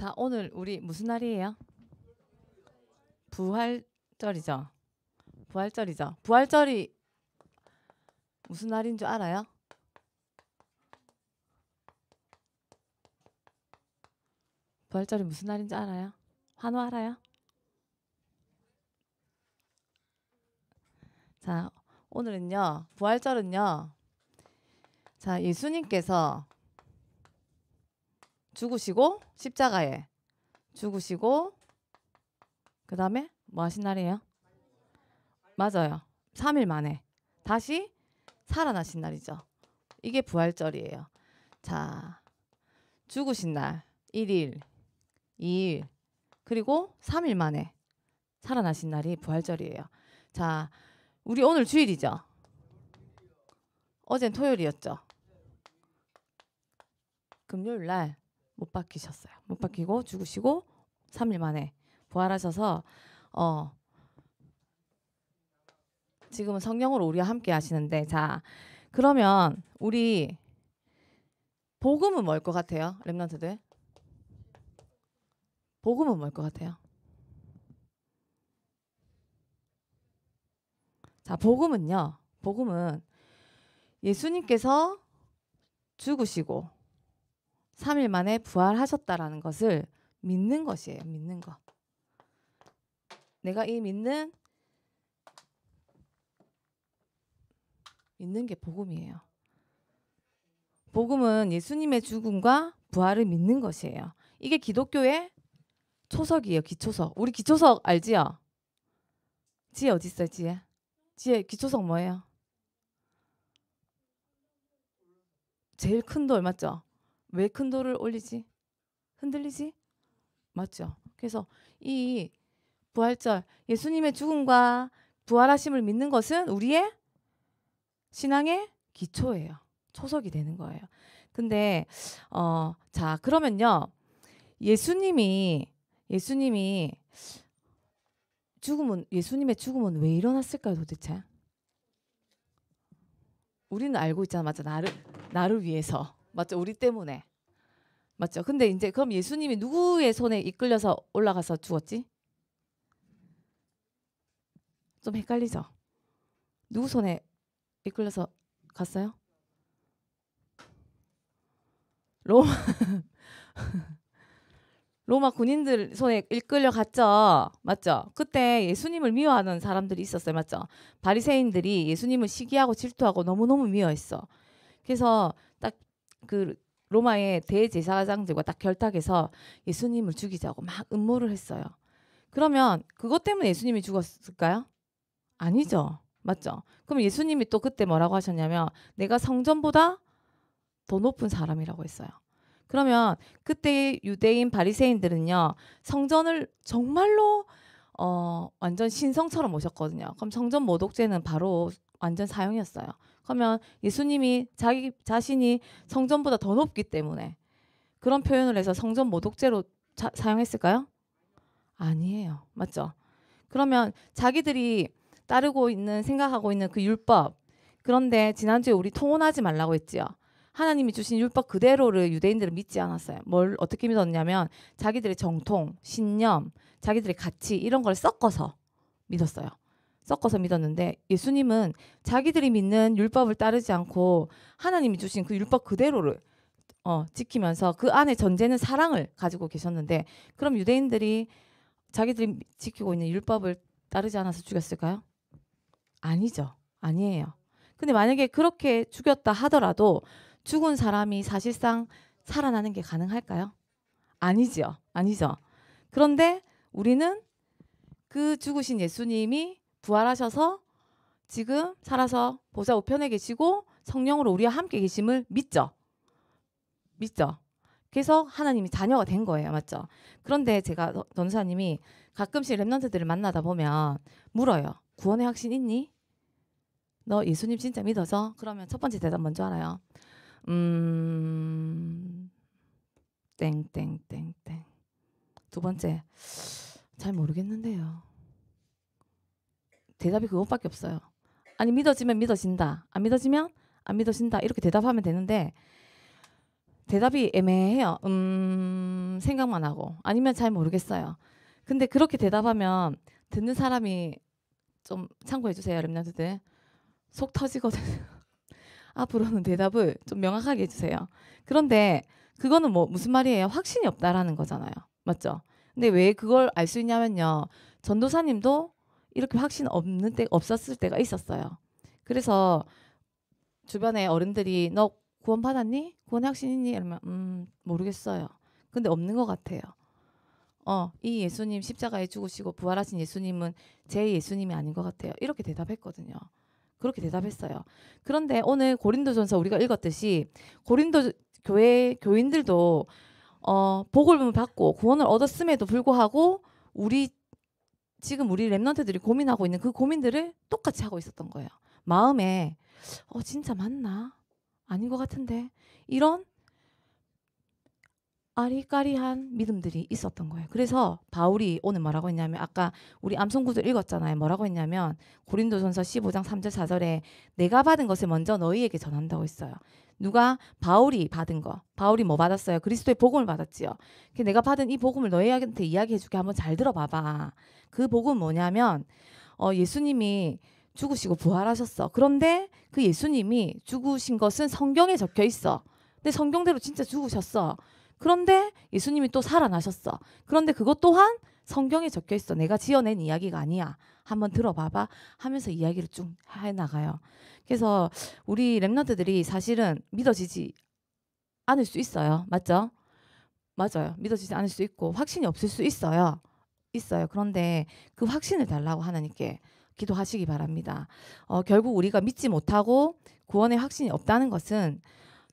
자, 오늘 우리 무슨 날이에요? 부활절이죠. 부활절이죠. 부활절이 무슨 날인 줄 알아요? 부활절이 무슨 날인 줄 알아요? 환호 알아요? 자, 오늘은요. 부활절은요. 자, 예수님께서 죽으시고 십자가에 죽으시고 그 다음에 뭐 하신 날이에요? 맞아요. 3일 만에 다시 살아나신 날이죠. 이게 부활절이에요. 자, 죽으신 날 1일, 2일, 그리고 3일 만에 살아나신 날이 부활절이에요. 자, 우리 오늘 주일이죠. 어젠 토요일이었죠. 금요일 날 못 박히셨어요. 못 박히고 죽으시고 3일 만에 부활하셔서 지금은 성령으로 우리와 함께 하시는데, 자, 그러면 우리 복음은 뭘 것 같아요? 렘넌트들 복음은 뭘 것 같아요? 자, 복음은요. 복음은 예수님께서 죽으시고 3일 만에 부활하셨다라는 것을 믿는 것이에요. 믿는 것. 내가 이 믿는 게 복음이에요. 복음은 예수님의 죽음과 부활을 믿는 것이에요. 이게 기독교의 초석이에요. 기초석. 우리 기초석 알지요? 지혜 어디 있어요? 지혜 기초석 뭐예요? 제일 큰 돌 맞죠? 왜 큰 돌을 올리지? 흔들리지? 맞죠? 그래서 이 부활절, 예수님의 죽음과 부활하심을 믿는 것은 우리의 신앙의 기초예요. 초석이 되는 거예요. 근데 자, 그러면요. 예수님이 예수님의 죽음은 왜 일어났을까요, 도대체? 우리는 알고 있잖아. 맞죠? 나를 위해서. 맞죠? 우리 때문에. 맞죠? 근데 이제 그럼 예수님이 누구의 손에 이끌려서 올라가서 죽었지? 좀 헷갈리죠? 누구 손에 이끌려서 갔어요? 로마 군인들 손에 이끌려 갔죠. 맞죠? 그때 예수님을 미워하는 사람들이 있었어요. 맞죠? 바리새인들이 예수님을 시기하고 질투하고 너무너무 미워했어. 그래서 딱 그 로마의 대제사장들과 딱 결탁해서 예수님을 죽이자고 막 음모를 했어요. 그러면 그것 때문에 예수님이 죽었을까요? 아니죠. 맞죠? 그럼 예수님이 또 그때 뭐라고 하셨냐면 내가 성전보다 더 높은 사람이라고 했어요. 그러면 그때 유대인 바리새인들은요. 성전을 정말로 완전 신성처럼 모셨거든요. 그럼 성전 모독죄는 바로 완전 사형이었어요. 그러면 예수님이 자기 자신이 성전보다 더 높기 때문에 그런 표현을 해서 성전 모독죄로 사용했을까요? 아니에요. 맞죠? 그러면 자기들이 따르고 있는 생각하고 있는 그 율법, 그런데 지난주에 우리 통혼하지 말라고 했지요. 하나님이 주신 율법 그대로를 유대인들은 믿지 않았어요. 뭘 어떻게 믿었냐면 자기들의 정통, 신념, 자기들의 가치 이런 걸 섞어서 믿었어요. 섞어서 믿었는데 예수님은 자기들이 믿는 율법을 따르지 않고 하나님이 주신 그 율법 그대로를 지키면서 그 안에 전제는 사랑을 가지고 계셨는데, 그럼 유대인들이 자기들이 지키고 있는 율법을 따르지 않아서 죽였을까요? 아니죠. 아니에요. 근데 만약에 그렇게 죽였다 하더라도 죽은 사람이 사실상 살아나는 게 가능할까요? 아니죠. 아니죠. 그런데 우리는 그 죽으신 예수님이 부활하셔서 지금 살아서 보좌 우편에 계시고 성령으로 우리와 함께 계심을 믿죠. 믿죠. 그래서 하나님이 자녀가 된 거예요. 맞죠? 그런데 제가 전사님이 가끔씩 랩런트들을 만나다 보면 물어요. 구원의 확신 있니? 너 예수님 진짜 믿어서? 그러면 첫 번째 대답 먼저 알아요. 땡땡땡땡. 두 번째, 잘 모르겠는데요. 대답이 그것밖에 없어요. 아니 믿어지면 믿어진다. 안 믿어지면 안 믿어진다. 이렇게 대답하면 되는데 대답이 애매해요. 생각만 하고 아니면 잘 모르겠어요. 근데 그렇게 대답하면 듣는 사람이 좀 참고해 주세요, 렘넌트들. 속 터지거든요. 앞으로는 대답을 좀 명확하게 해주세요. 그런데 그거는 뭐 무슨 말이에요? 확신이 없다라는 거잖아요. 맞죠? 근데 왜 그걸 알 수 있냐면요. 전도사님도 이렇게 확신 없는 때 없었을 때가 있었어요. 그래서 주변에 어른들이 너 구원 받았니? 구원 확신 있니? 이러면 모르겠어요. 근데 없는 것 같아요. 이 예수님 십자가에 죽으시고 부활하신 예수님은 제 예수님이 아닌 것 같아요. 이렇게 대답했거든요. 그렇게 대답했어요. 그런데 오늘 고린도전서 우리가 읽었듯이 고린도 교회 교인들도 복을 받고 구원을 얻었음에도 불구하고 지금 우리 렘넌트들이 고민하고 있는 그 고민들을 똑같이 하고 있었던 거예요. 마음에 진짜 맞나? 아닌 것 같은데 이런 아리까리한 믿음들이 있었던 거예요. 그래서 바울이 오늘 뭐라고 했냐면 아까 우리 암송구절 읽었잖아요. 뭐라고 했냐면 고린도전서 15장 3절 4절에 내가 받은 것을 먼저 너희에게 전한다고 했어요. 누가? 바울이 받은 거. 바울이 뭐 받았어요? 그리스도의 복음을 받았지요. 내가 받은 이 복음을 너희한테 이야기해 줄게. 한번 잘 들어봐봐. 그 복음은 뭐냐면 예수님이 죽으시고 부활하셨어. 그런데 그 예수님이 죽으신 것은 성경에 적혀 있어. 근데 성경대로 진짜 죽으셨어. 그런데 예수님이 또 살아나셨어. 그런데 그것 또한 성경에 적혀 있어. 내가 지어낸 이야기가 아니야. 한번 들어봐봐 하면서 이야기를 쭉 해나가요. 그래서 우리 렘넌트들이 사실은 믿어지지 않을 수 있어요. 맞죠? 맞아요. 믿어지지 않을 수 있고 확신이 없을 수 있어요. 그런데 그 확신을 달라고 하나님께 기도하시기 바랍니다. 결국 우리가 믿지 못하고 구원의 확신이 없다는 것은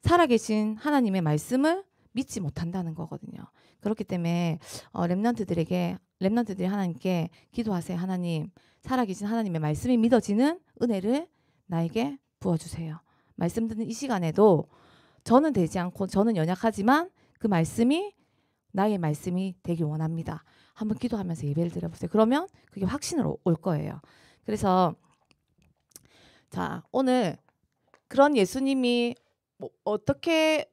살아계신 하나님의 말씀을 믿지 못한다는 거거든요. 그렇기 때문에 렘넌트들이 하나님께 기도하세요. 하나님, 살아계신 하나님의 말씀이 믿어지는 은혜를 나에게 부어주세요. 말씀 듣는 이 시간에도 저는 되지 않고 저는 연약하지만 그 말씀이 나의 말씀이 되길 원합니다. 한번 기도하면서 예배를 드려보세요. 그러면 그게 확신으로 올 거예요. 그래서 자, 오늘 그런 예수님이 어떻게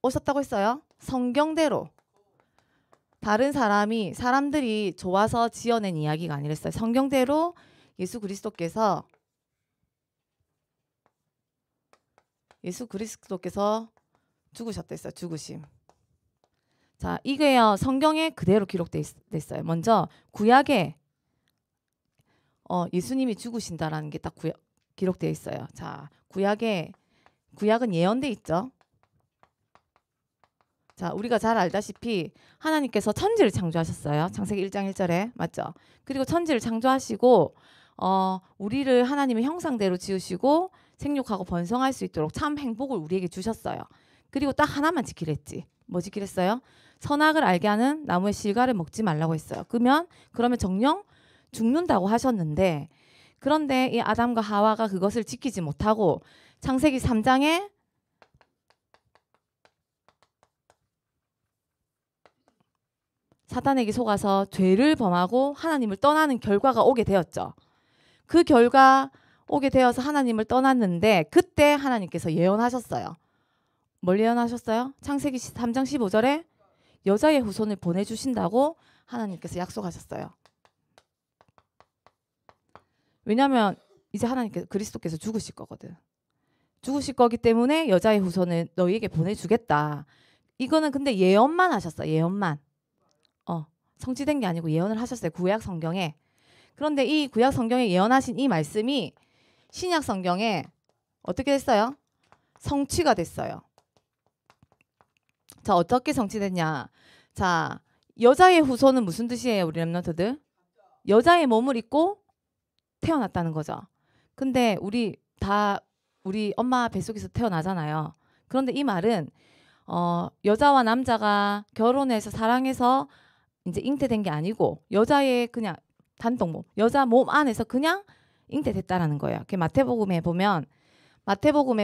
오셨다고 했어요? 성경대로. 다른 사람들이 좋아서 지어낸 이야기가 아니랬어요. 성경대로 예수 그리스도께서 죽으셨댔어요. 죽으심. 자, 이게요. 성경에 그대로 기록돼 있어요. 먼저 구약에 예수님이 죽으신다라는 게 딱 기록되어 있어요. 자, 구약은 예언돼 있죠. 자, 우리가 잘 알다시피 하나님께서 천지를 창조하셨어요. 창세기 1장 1절에 맞죠? 그리고 천지를 창조하시고 우리를 하나님의 형상대로 지으시고 생육하고 번성할 수 있도록 참 행복을 우리에게 주셨어요. 그리고 딱 하나만 지키랬지. 뭐 지키랬어요? 선악을 알게 하는 나무의 실과를 먹지 말라고 했어요. 그러면 정령 죽는다고 하셨는데 그런데 이 아담과 하와가 그것을 지키지 못하고 창세기 3장에 사탄에게 속아서 죄를 범하고 하나님을 떠나는 결과가 오게 되었죠. 그 결과 오게 되어서 하나님을 떠났는데 그때 하나님께서 예언하셨어요. 뭘 예언하셨어요? 창세기 3장 15절에 여자의 후손을 보내주신다고 하나님께서 약속하셨어요. 왜냐하면 이제 그리스도께서 죽으실 거거든. 죽으실 거기 때문에 여자의 후손을 너희에게 보내주겠다. 이거는 근데 예언만 하셨어요. 예언만. 성취된 게 아니고 예언을 하셨어요. 구약 성경에. 그런데 이 구약 성경에 예언하신 이 말씀이 신약 성경에 어떻게 됐어요? 성취가 됐어요. 자, 어떻게 성취됐냐? 자, 여자의 후손은 무슨 뜻이에요, 우리 렘넌트들? 여자의 몸을 입고 태어났다는 거죠. 근데 우리 엄마 뱃속에서 태어나잖아요. 그런데 이 말은 여자와 남자가 결혼해서 사랑해서 이제 잉태된 게 아니고 여자의 그냥 단독몸, 여자 몸 안에서 그냥 잉태됐다라는 거예요. 마태복음에 보면 마태복음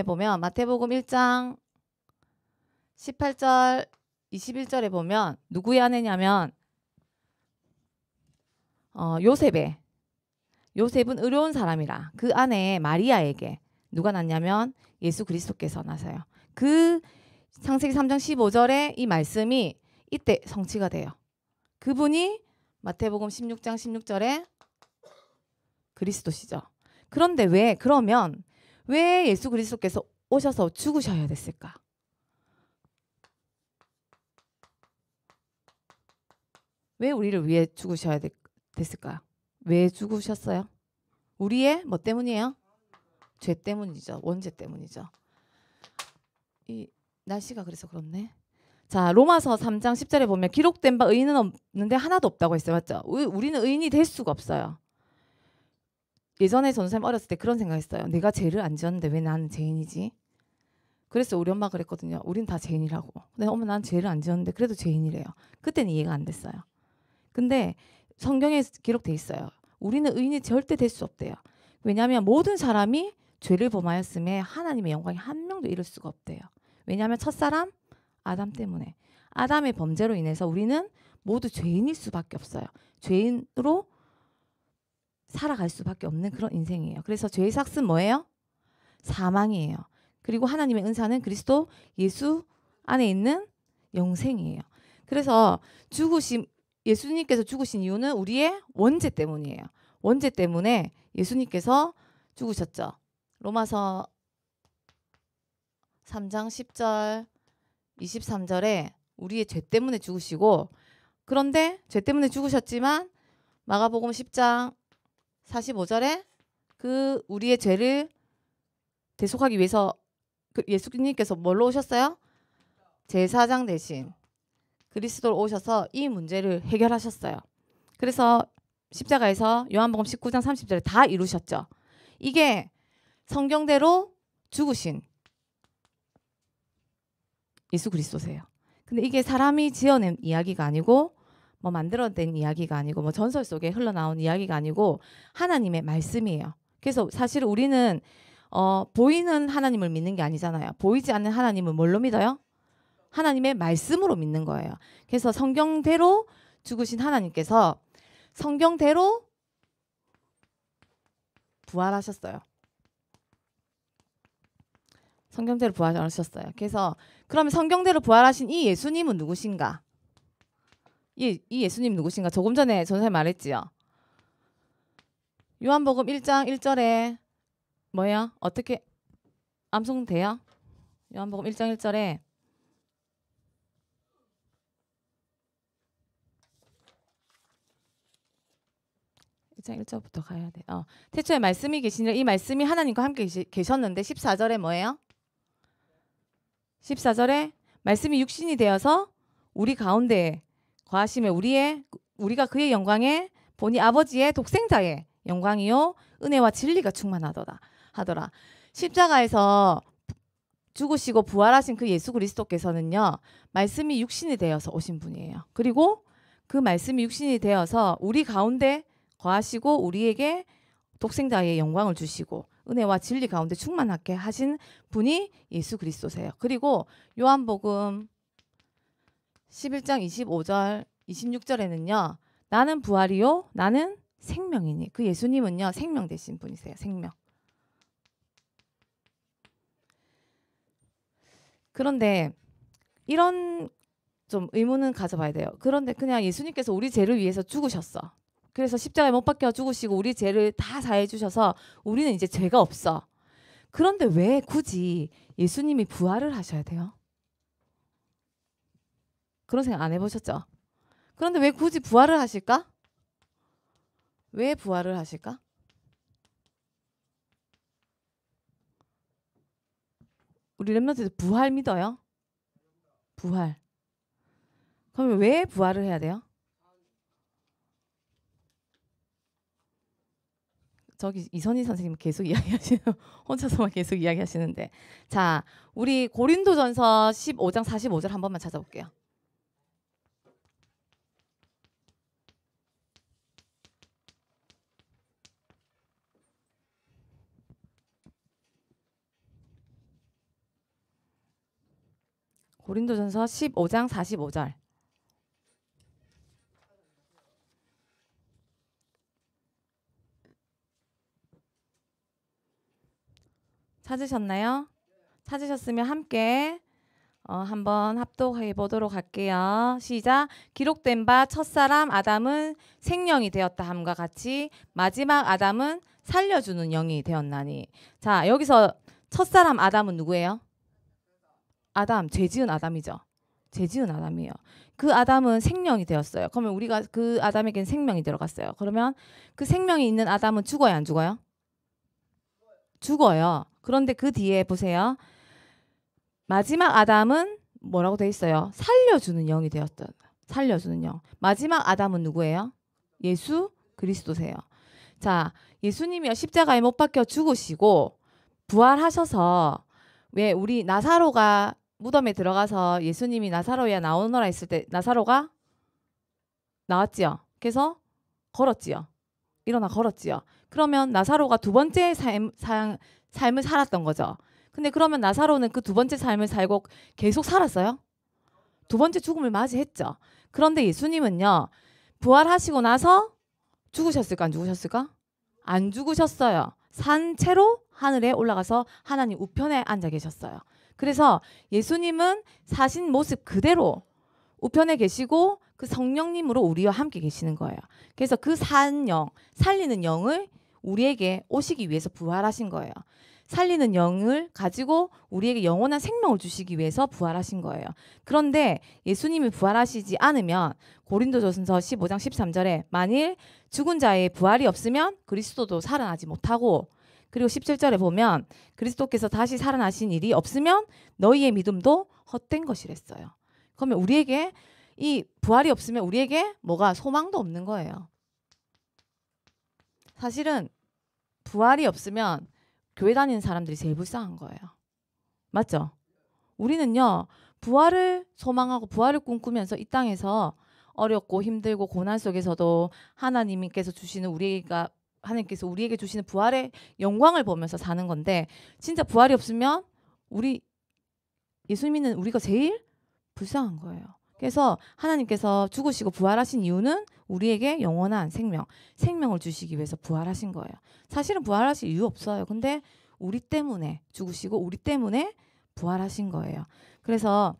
1장 18절 21절에 보면 누구의 아내냐면 요셉은 의로운 사람이라 그 아내 마리아에게 누가 낳냐면 예수 그리스도께서 나서요. 그 창세기 3장 15절에 이 말씀이 이때 성취가 돼요. 그분이 마태복음 16장 16절에 그리스도시죠. 그런데 그러면 왜 예수 그리스도께서 오셔서 죽으셔야 됐을까? 왜 우리를 위해 죽으셔야 됐을까요? 왜 죽으셨어요? 우리의 뭐 때문이에요? 죄 때문이죠. 원죄 때문이죠. 이 날씨가 그래서 그렇네. 자, 로마서 3장 10절에 보면 기록된 바 의인은 없는데 하나도 없다고 했어요. 맞죠? 우리는 의인이 될 수가 없어요. 예전에 전도사님 어렸을 때 그런 생각했어요. 내가 죄를 안 지었는데 왜 나는 죄인이지? 그래서 우리 엄마가 그랬거든요. 우린 다 죄인이라고. 근데 어머 난 죄를 안 지었는데 그래도 죄인이래요. 그때는 이해가 안 됐어요. 근데 성경에 기록돼 있어요. 우리는 의인이 절대 될 수 없대요. 왜냐하면 모든 사람이 죄를 범하였음에 하나님의 영광이 한 명도 이룰 수가 없대요. 왜냐하면 첫사람 아담 때문에 아담의 범죄로 인해서 우리는 모두 죄인일 수밖에 없어요. 죄인으로 살아갈 수밖에 없는 그런 인생이에요. 그래서 죄의 삭은 뭐예요? 사망이에요. 그리고 하나님의 은사는 그리스도 예수 안에 있는 영생이에요. 그래서 예수님께서 죽으신 이유는 우리의 원죄 때문이에요. 원죄 때문에 예수님께서 죽으셨죠. 로마서 3장 10절 23절에 우리의 죄 때문에 죽으시고, 그런데 죄 때문에 죽으셨지만 마가복음 10장 45절에 그 우리의 죄를 대속하기 위해서 예수님께서 뭘로 오셨어요? 제사장 대신 그리스도로 오셔서 이 문제를 해결하셨어요. 그래서 십자가에서 요한복음 19장 30절에 다 이루셨죠. 이게 성경대로 죽으신 예수 그리스도세요. 근데 이게 사람이 지어낸 이야기가 아니고 뭐 만들어낸 이야기가 아니고 뭐 전설 속에 흘러나온 이야기가 아니고 하나님의 말씀이에요. 그래서 사실 우리는 보이는 하나님을 믿는 게 아니잖아요. 보이지 않는 하나님을 뭘로 믿어요? 하나님의 말씀으로 믿는 거예요. 그래서 성경대로 죽으신 하나님께서 성경대로 부활하셨어요. 성경대로 부활하셨어요. 그래서 그러면 성경대로 부활하신 이 예수님은 누구신가? 이 예수님 누구신가? 조금 전에 전사님 말했지요. 요한복음 1장 1절에 뭐예요? 어떻게 암송돼요? 요한복음 1장 1절에 1장 1절부터 가야 돼. 태초에 말씀이 계시니라 이 말씀이 하나님과 함께 계셨는데 14절에 뭐예요? 14절에 말씀이 육신이 되어서 우리 가운데 거하심에 우리가 그의 영광에 보니 아버지의 독생자의 영광이요 은혜와 진리가 충만하더라 하더라. 십자가에서 죽으시고 부활하신 그 예수 그리스도께서는요 말씀이 육신이 되어서 오신 분이에요. 그리고 그 말씀이 육신이 되어서 우리 가운데 거하시고 우리에게 독생자의 영광을 주시고 은혜와 진리 가운데 충만하게 하신 분이 예수 그리스도세요. 그리고 요한복음 11장 25절 26절에는요 나는 부활이요 나는 생명이니 그 예수님은요 생명 되신 분이세요. 생명. 그런데 이런 좀 의문은 가져봐야 돼요. 그런데 그냥 예수님께서 우리 죄를 위해서 죽으셨어. 그래서 십자가에 못 박혀 죽으시고 우리 죄를 다 사해 주셔서 우리는 이제 죄가 없어. 그런데 왜 굳이 예수님이 부활을 하셔야 돼요? 그런 생각 안 해보셨죠? 그런데 왜 굳이 부활을 하실까? 왜 부활을 하실까? 우리 렘넌트들 부활 믿어요? 부활. 그러면 왜 부활을 해야 돼요? 저기 이선희 선생님 계속 이야기하시는 혼자서만 계속 이야기하시는데 자 우리 고린도전서 15장 45절 한 번만 찾아볼게요. 고린도전서 15장 45절 찾으셨나요? 찾으셨으면 함께 한번 합독해 보도록 할게요. 시작. 기록된 바 첫사람 아담은 생명이 되었다 함과 같이 마지막 아담은 살려주는 영이 되었나니. 자, 여기서 첫사람 아담은 누구예요? 아담, 죄 지은 아담이죠. 죄 지은 아담이에요. 그 아담은 생명이 되었어요. 그러면 우리가 그 아담에게는 생명이 들어갔어요. 그러면 그 생명이 있는 아담은 죽어요, 안 죽어요? 죽어요. 그런데 그 뒤에 보세요. 마지막 아담은 뭐라고 돼 있어요? 살려주는 영이 되었다. 살려주는 영. 마지막 아담은 누구예요? 예수 그리스도세요. 자, 예수님이 십자가에 못 박혀 죽으시고 부활하셔서 왜 우리 나사로가 무덤에 들어가서 예수님이 나사로야 나오너라 했을 때 나사로가 나왔지요. 그래서 걸었지요. 일어나 걸었지요. 그러면 나사로가 두 번째 삶을 살았던 거죠. 근데 그러면 나사로는 그 두 번째 삶을 살고 계속 살았어요? 두 번째 죽음을 맞이했죠. 그런데 예수님은요. 부활하시고 나서 죽으셨을까 안 죽으셨을까? 안 죽으셨어요. 산 채로 하늘에 올라가서 하나님 우편에 앉아 계셨어요. 그래서 예수님은 사신 모습 그대로 우편에 계시고 그 성령님으로 우리와 함께 계시는 거예요. 그래서 그 산 영, 살리는 영을 우리에게 오시기 위해서 부활하신 거예요. 살리는 영을 가지고 우리에게 영원한 생명을 주시기 위해서 부활하신 거예요. 그런데 예수님이 부활하시지 않으면 고린도전서 15장 13절에 만일 죽은 자의 부활이 없으면 그리스도도 살아나지 못하고 그리고 17절에 보면 그리스도께서 다시 살아나신 일이 없으면 너희의 믿음도 헛된 것이랬어요. 그러면 우리에게 이 부활이 없으면 우리에게 뭐가 소망도 없는 거예요. 사실은 부활이 없으면 교회 다니는 사람들이 제일 불쌍한 거예요. 맞죠? 우리는요. 부활을 소망하고 부활을 꿈꾸면서 이 땅에서 어렵고 힘들고 고난 속에서도 하나님께서 주시는 하나님께서 우리에게 주시는 부활의 영광을 보면서 사는 건데 진짜 부활이 없으면 우리 예수 믿는 우리가 제일 불쌍한 거예요. 그래서 하나님께서 죽으시고 부활하신 이유는 우리에게 영원한 생명을 주시기 위해서 부활하신 거예요. 사실은 부활하실 이유 없어요. 근데 우리 때문에 죽으시고 우리 때문에 부활하신 거예요. 그래서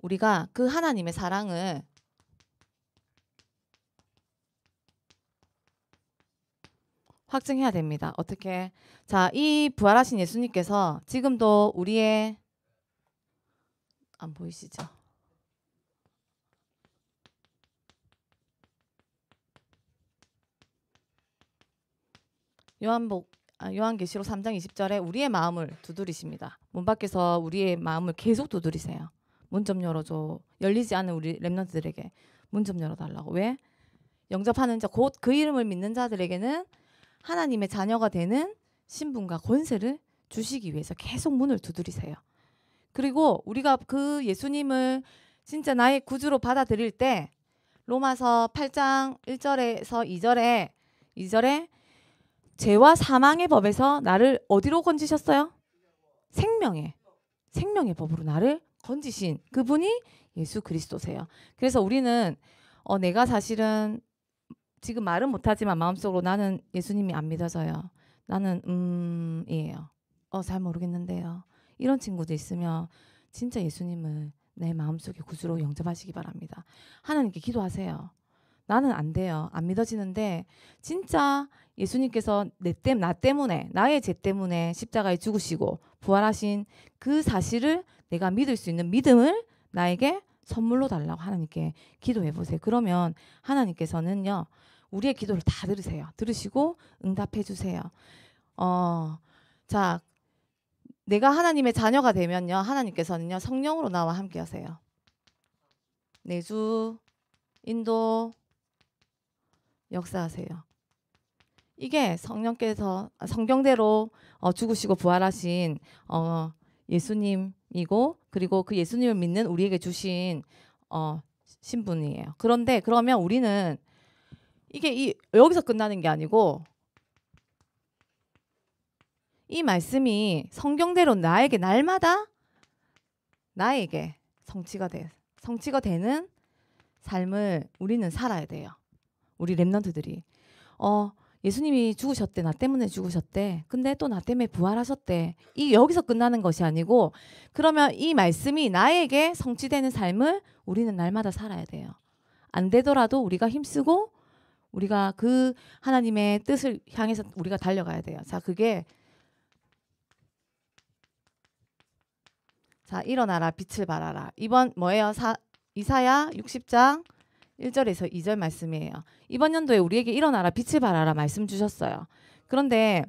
우리가 그 하나님의 사랑을 확증해야 됩니다. 어떻게? 자, 이 부활하신 예수님께서 지금도 우리의 안 보이시죠? 요한계시록 3장 20절에 우리의 마음을 두드리십니다. 문 밖에서 우리의 마음을 계속 두드리세요. 문 좀 열어줘. 열리지 않은 우리 렘넌트들에게 문 좀 열어달라고. 왜? 영접하는 자, 곧 그 이름을 믿는 자들에게는 하나님의 자녀가 되는 신분과 권세를 주시기 위해서 계속 문을 두드리세요. 그리고 우리가 그 예수님을 진짜 나의 구주로 받아들일 때 로마서 8장 1절에서 2절에 죄와 사망의 법에서 나를 어디로 건지셨어요? 생명의 법으로 나를 건지신 그분이 예수 그리스도세요. 그래서 우리는 내가 사실은 지금 말은 못하지만 마음속으로 나는 예수님이 안 믿어져요. 나는 이에요. 잘 모르겠는데요. 이런 친구도 있으면 진짜 예수님을 내 마음속에 구주로 영접하시기 바랍니다. 하나님께 기도하세요. 나는 안 돼요. 안 믿어지는데 진짜 예수님께서 나 때문에 나의 죄 때문에 십자가에 죽으시고 부활하신 그 사실을 내가 믿을 수 있는 믿음을 나에게 선물로 달라고 하나님께 기도해 보세요. 그러면 하나님께서는요. 우리의 기도를 다 들으시고 응답해 주세요. 자, 내가 하나님의 자녀가 되면요. 하나님께서는요. 성령으로 나와 함께 하세요. 내주, 인도, 역사하세요. 이게 성경대로 죽으시고 부활하신 예수님이고 그리고 그 예수님을 믿는 우리에게 주신 신분이에요. 그러면 우리는 이게 여기서 끝나는 게 아니고 이 말씀이 성경대로 나에게 날마다 나에게 성취가 되는 삶을 우리는 살아야 돼요. 우리 렘넌트들이 예수님이 죽으셨대. 나 때문에 죽으셨대. 근데 또 나 때문에 부활하셨대. 이 여기서 끝나는 것이 아니고 그러면 이 말씀이 나에게 성취되는 삶을 우리는 날마다 살아야 돼요. 안 되더라도 우리가 힘쓰고 우리가 그 하나님의 뜻을 향해서 우리가 달려가야 돼요. 자, 그게 자, 일어나라 빛을 발하라. 이번 뭐예요? 이사야 60장 1절에서 2절 말씀이에요. 이번 연도에 우리에게 일어나라 빛을 발하라 말씀 주셨어요. 그런데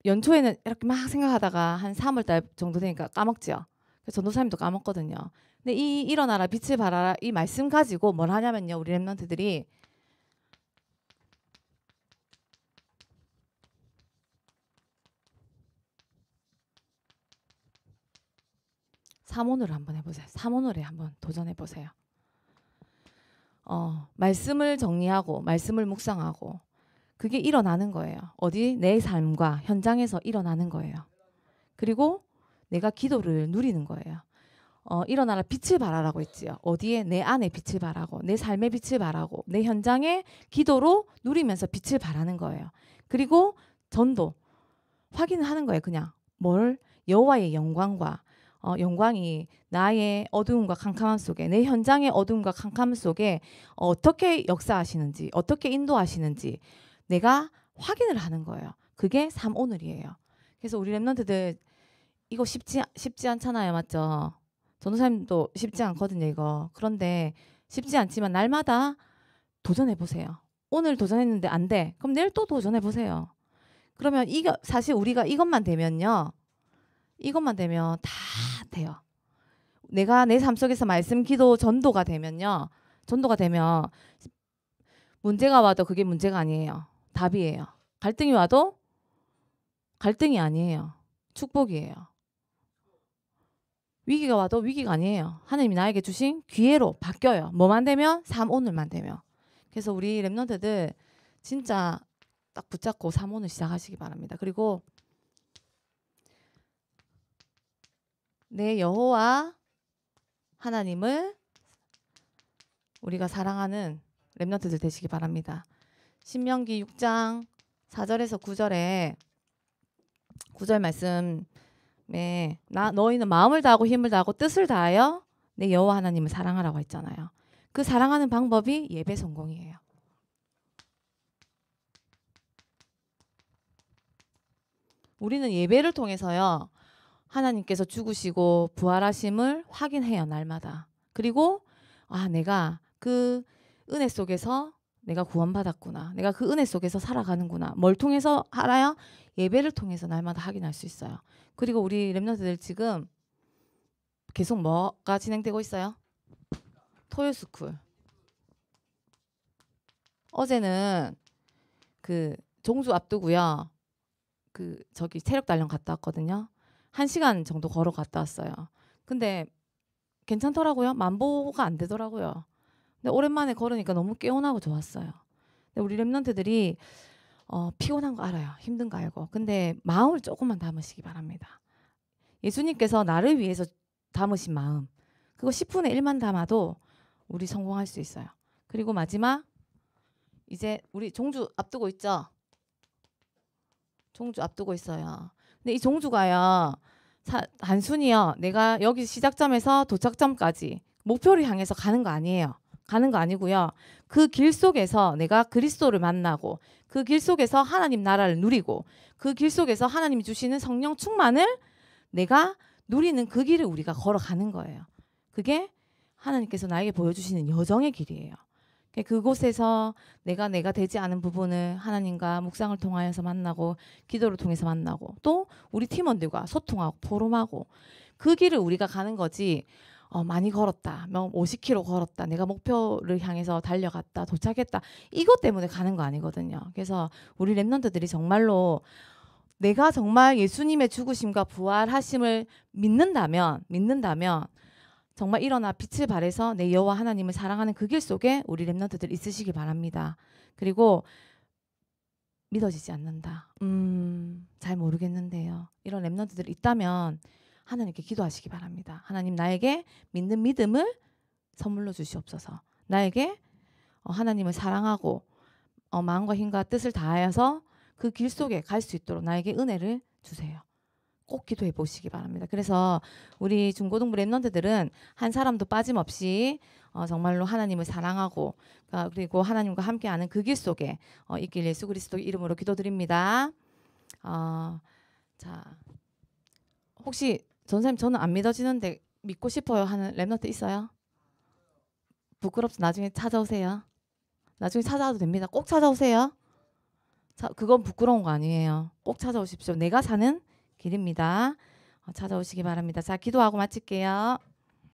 연초에는 이렇게 막 생각하다가 한 3월달 정도 되니까 까먹죠. 그래서 전도사님도 까먹거든요. 근데 이 일어나라 빛을 발하라 이 말씀 가지고 뭘 하냐면요. 우리 랩런트들이 삼오늘을 한번 해보세요. 삼오늘에 한번 도전해보세요. 말씀을 정리하고 말씀을 묵상하고 그게 일어나는 거예요. 어디? 내 삶과 현장에서 일어나는 거예요. 그리고 내가 기도를 누리는 거예요. 일어나라 빛을 발하라고 했지요. 어디에? 내 안에 빛을 발하고 내 삶의 빛을 발하고 내 현장에 기도로 누리면서 빛을 발하는 거예요. 그리고 전도 확인을 하는 거예요. 그냥 뭘? 여호와의 영광과 영광이 나의 어두움과 캄캄함 속에 내 현장의 어두움과 캄캄함 속에 어떻게 역사하시는지 어떻게 인도하시는지 내가 확인을 하는 거예요. 그게 삼오늘이에요. 그래서 우리 랩런트들 이거 쉽지 않잖아요. 맞죠? 전도사님도 쉽지 않거든요. 이거. 그런데 쉽지 않지만 날마다 도전해보세요. 오늘 도전했는데 안 돼. 그럼 내일 또 도전해보세요. 그러면 이거 사실 우리가 이것만 되면요. 이것만 되면 다 돼요. 내가 내 삶 속에서 말씀, 기도, 전도가 되면요. 전도가 되면 문제가 와도 그게 문제가 아니에요. 답이에요. 갈등이 와도 갈등이 아니에요. 축복이에요. 위기가 와도 위기가 아니에요. 하나님이 나에게 주신 기회로 바뀌어요. 뭐만 되면? 삼오늘만 되면. 그래서 우리 랩런트들 진짜 딱 붙잡고 삼오늘 시작하시기 바랍니다. 그리고 내 여호와 하나님을 우리가 사랑하는 랩런트들 되시기 바랍니다. 신명기 6장 4절에서 9절에 9절 말씀에 너희는 마음을 다하고 힘을 다하고 뜻을 다하여 내 여호와 하나님을 사랑하라고 했잖아요. 그 사랑하는 방법이 예배 성공이에요. 우리는 예배를 통해서요. 하나님께서 죽으시고 부활하심을 확인해요. 날마다. 그리고 내가 그 은혜 속에서 내가 구원받았구나. 내가 그 은혜 속에서 살아가는구나. 뭘 통해서 알아요? 예배를 통해서 날마다 확인할 수 있어요. 그리고 우리 랩런트들 지금 계속 뭐가 진행되고 있어요? 토요스쿨. 어제는 그 종주 앞두고요. 그 저기 체력 단련 갔다 왔거든요. 1시간 정도 걸어 갔다 왔어요. 근데 괜찮더라고요. 만보가 안 되더라고요. 근데 오랜만에 걸으니까 너무 개운하고 좋았어요. 근데 우리 랩런트들이 피곤한 거 알아요. 힘든 거 알고. 근데 마음을 조금만 담으시기 바랍니다. 예수님께서 나를 위해서 담으신 마음. 그거 10분의 1만 담아도 우리 성공할 수 있어요. 그리고 마지막 이제 우리 종주 앞두고 있죠? 종주 앞두고 있어요. 근데 이 종주가요. 단순히요. 내가 여기 시작점에서 도착점까지 목표를 향해서 가는 거 아니에요. 가는 거 아니고요. 그 길 속에서 내가 그리스도를 만나고 그 길 속에서 하나님 나라를 누리고 그 길 속에서 하나님이 주시는 성령 충만을 내가 누리는 그 길을 우리가 걸어가는 거예요. 그게 하나님께서 나에게 보여주시는 여정의 길이에요. 그곳에서 내가 되지 않은 부분을 하나님과 묵상을 통하여서 만나고 기도를 통해서 만나고 또 우리 팀원들과 소통하고 포럼하고 그 길을 우리가 가는 거지. 많이 걸었다. 50km 걸었다. 내가 목표를 향해서 달려갔다. 도착했다. 이것 때문에 가는 거 아니거든요. 그래서 우리 랩런트들이 정말로 내가 정말 예수님의 죽으심과 부활하심을 믿는다면 정말 일어나 빛을 발해서 내 여호와 하나님을 사랑하는 그 길 속에 우리 랩런트들 있으시기 바랍니다. 그리고 믿어지지 않는다. 잘 모르겠는데요. 이런 랩런트들이 있다면 하나님께 기도하시기 바랍니다. 하나님 나에게 믿는 믿음을 선물로 주시옵소서. 나에게 하나님을 사랑하고 마음과 힘과 뜻을 다하여서 그 길 속에 갈 수 있도록 나에게 은혜를 주세요. 꼭 기도해 보시기 바랍니다. 그래서 우리 중고등부 랩런트들은 한 사람도 빠짐없이 정말로 하나님을 사랑하고 그리고 하나님과 함께하는 그 길 속에 있길 예수 그리스도 이름으로 기도드립니다. 자, 혹시 전사님 저는 안 믿어지는데 믿고 싶어요 하는 랩런트 있어요? 부끄럽지 나중에 찾아오세요. 나중에 찾아와도 됩니다. 꼭 찾아오세요. 그건 부끄러운 거 아니에요. 꼭 찾아오십시오. 내가 사는 길입니다. 찾아오시기 바랍니다. 자, 기도하고 마칠게요.